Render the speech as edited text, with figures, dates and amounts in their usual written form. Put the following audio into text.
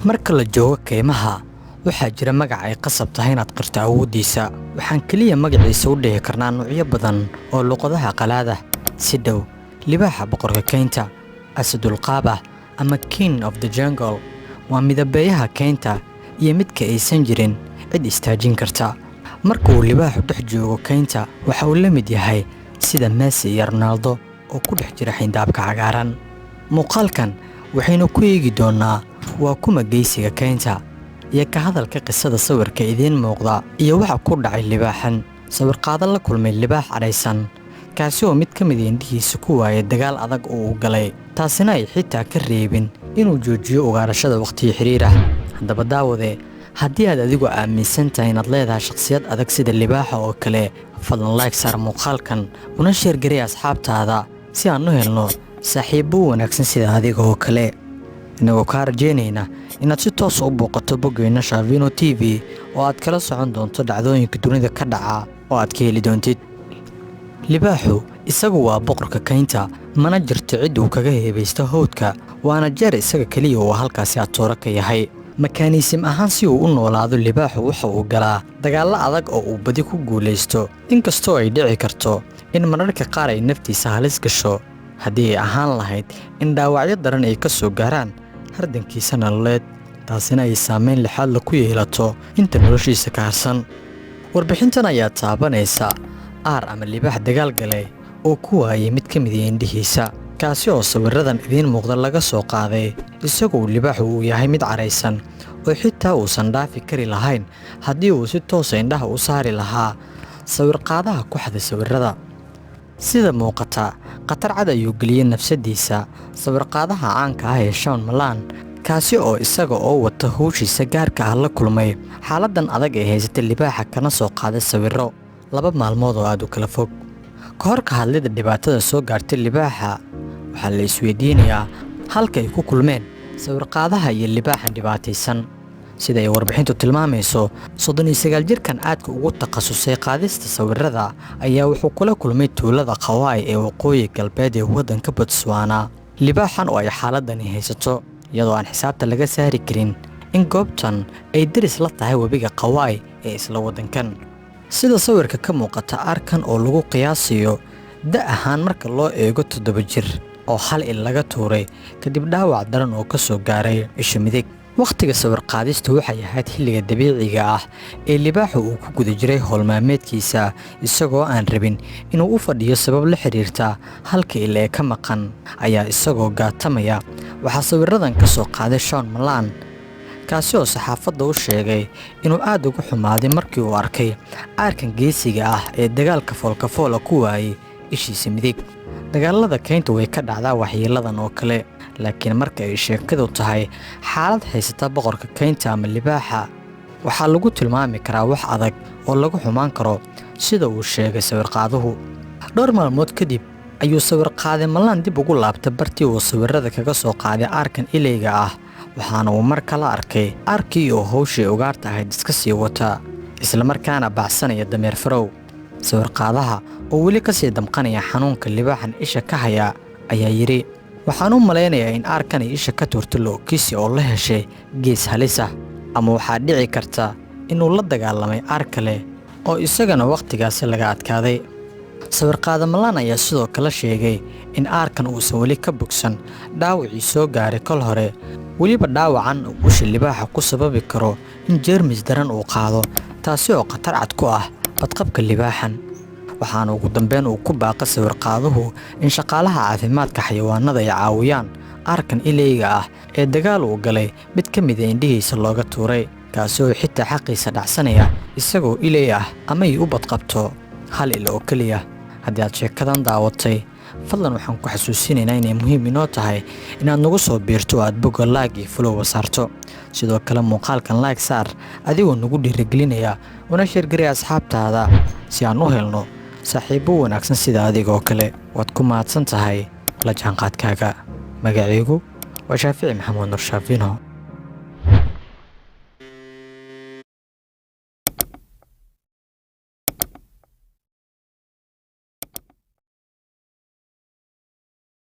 marka la joogo keymaha waxaa jira magac ay qasab tahay inaad qirto awoodiisa. waxaan kaliya magaciisa u dhihi karnaa nuucyo badan oo luqadaha qalaad ah si dhow libaaxa boqorka keynta, asadul qaaba ama king of the jungle. waa midabeeyaha keynta iyo midka aysan jirin cid istaajin karta. marka uu libaaxu dhex joogo keynta waxa uu la mid yahay sida Messi iyo Ronaldo oo ku dhex jira xindaabka cagaaran. muuqaalkan waxaynu ku eegi doonaa waa kuma geysiga keynta iyo ka hadalka qisada sawirka idiin muuqda iyo waxa ku dhacay libaaxan. sawir qaado la kulmay libaax cadhaysan kaasi oo mid ka mid indhihiisa ku waayay dagaal adag oo uu galay, taasina ay xitaa ka reebin inuu joojiyo ugaarashada waqtiyo xiriir ah. haddaba daawade, haddii aad adigu aaminsan tahay inaad leedahay shakhsiyad adag sida libaaxa oo kale, fadlan like saar muuqaalkan una sheer garee asxaabtaada si aan u helno saaxiibo wanaagsan sida adiga oo kale. inagoo kaa rajeynayna inaad si toos u booqato boggeena Shavino TV oo aad kala socon doonto dhacdooyinka dunida ka dhaca oo aad ka heli doontid. libaaxu isagu waa boqorka keynta, mana jirto cid uu kaga heebaysto hawdka, waana jeer isaga keliya oo halkaasi atooro ka yahay. makaaniisim ahaan si uu u noolaado libaaxu waxa uu galaa dagaallo adag oo uu badi ku guulaysto, inkastoo ay dhici karto in mararka qaar ay naftiisa halis gasho haddii ay ahaan lahayd in dhaawacyo daran ay ka soo gaaraan hardankiisa nololeed, taasina ay saameyn lixaad la ku yeelato inta noloshiisa ka harsan. warbixintan ayaa taabanaysa ama libaax dagaal galay oo ku waayay mid ka mid ah indhihiisa, kaasi oo sawiradan idiin muuqda laga soo qaaday isagoo libaaxu uu yahay mid caraysan oo xitaa uusan dhaafi kari lahayn haddii uu si toosa indhaha u saari lahaa sawir qaadaha kooxda sawirada. sida muuqata khatar cad ayuu geliyey nafsadiisa sawir qaadaha caanka ah ee Sean Malan, kaasi oo isaga oo wata hawshiisa gaarka ah la kulmay xaaladan adag ee haysata libaaxa kana soo qaaday sawiro 2 maalmood oo aad u kala fog. ka hor ka hadlida dhibaatada soo gaartay libaaxa waxaa la isweydiinayaa halka ay ku kulmeen sawir qaadaha iyo libaaxan dhibaataysan. sida ay warbixintu tilmaamayso, 39 jirkan aadka ugu takhasusay qaadista sawirada ayaa wuxuu kula kulmay tuulada Khawai ee waqooyi galbeed ee waddanka Botswana. libaaxan oo ay xaaladani haysato iyadoo aan xisaabta laga saari karin in goobtan ay daris la tahay webiga Khawai ee isla waddankan. sida sawirka ka muuqata arkan oo lagu qiyaasiyo da ahaan marka loo eego 7 jir oo hal il laga tuuray kadib dhaawac daran oo ka soo gaaray isha midig. waqtiga sawir qaadistu waxay ahayd xilliga dabiiciga ah ee libaaxu uu ku guda jiray howlmaalmeedkiisa isagoo aan rabin inuu u fadhiyo sabab la xiriirta halka il ee ka maqan ayaa isagoo gaatamaya. waxaa sawiradan ka soo qaaday Sean Malan, kaasi oo saxaafadda u sheegay inuu aad uga xumaaday markii uu arkay arkan geesiga ah ee dagaalka foolkafoola ku waayay ishiisa midig. dagaalada keynta way ka dhacdaa waxyeeladan oo kale, laakiin marka ay sheekadu tahay xaalad haysata boqorka keynta ama libaaxa waxaa lagu tilmaami karaa wax adag oo lagu xumaan karo, sida uu sheegay sawir qaaduhu. dhowr maalmood kadib ayuu sawir qaaday Malan dib ugu laabtay bartii uu sawirada kaga soo qaaday arkan ilayga ah, waxaana uu mar kale arkay arkii oo hawshii ugaarta ahayd iska sii wata isla markaana baxsanaya dameer farow. sawir qaadaha oo weli ka sii damqanaya xanuunka libaaxan isha ka haya ayaa yiri, waxaan u malaynayaa in arkan ay isha ka tuurto lookisi oo la heshay gees halis ah, ama waxaa dhici karta inuu la dagaalamay ar kale oo isagana waqtigaasi laga adkaaday. sawir qaada Malan ayaa sidoo kale sheegay in arkan uusan weli ka bogsan dhaawacii soo gaaray kol hore, weliba dhaawacan uu isha libaaxa ku sababi karo in jeermis daran uu qaado, taasi oo khatar cad ku ah badqabka libaaxan. waxaana ugu dambeyn uu ku baaqay sawir qaaduhu in shaqaalaha caafimaadka xayawaanada ay caawiyaan arkan ilayga ah ee dagaal uu galay mid ka mid ah indhihiisa looga tuuray, kaasi oo xitaa xaqiisa dhacsanaya isagoo ilay ah ama ay u badqabto hal il oo keliya. haddii aad sheekadan daawatay, fadlan waxaan ku xasuusinaynaa inay muhiim inoo tahay inaad nagu soo biirto oo aad bogga like iyo follow saarto. sidoo kale muuqaalkan like saar adigoo nagu dhiirigelinaya una sheer garee asxaabtaada si aan u helno saaxiibo wanaagsan sida adiga oo kale. waad ku mahadsan tahay la jaanqaadkaaga. magacaygu waa Shaafici Maxamuud Nur Shavino.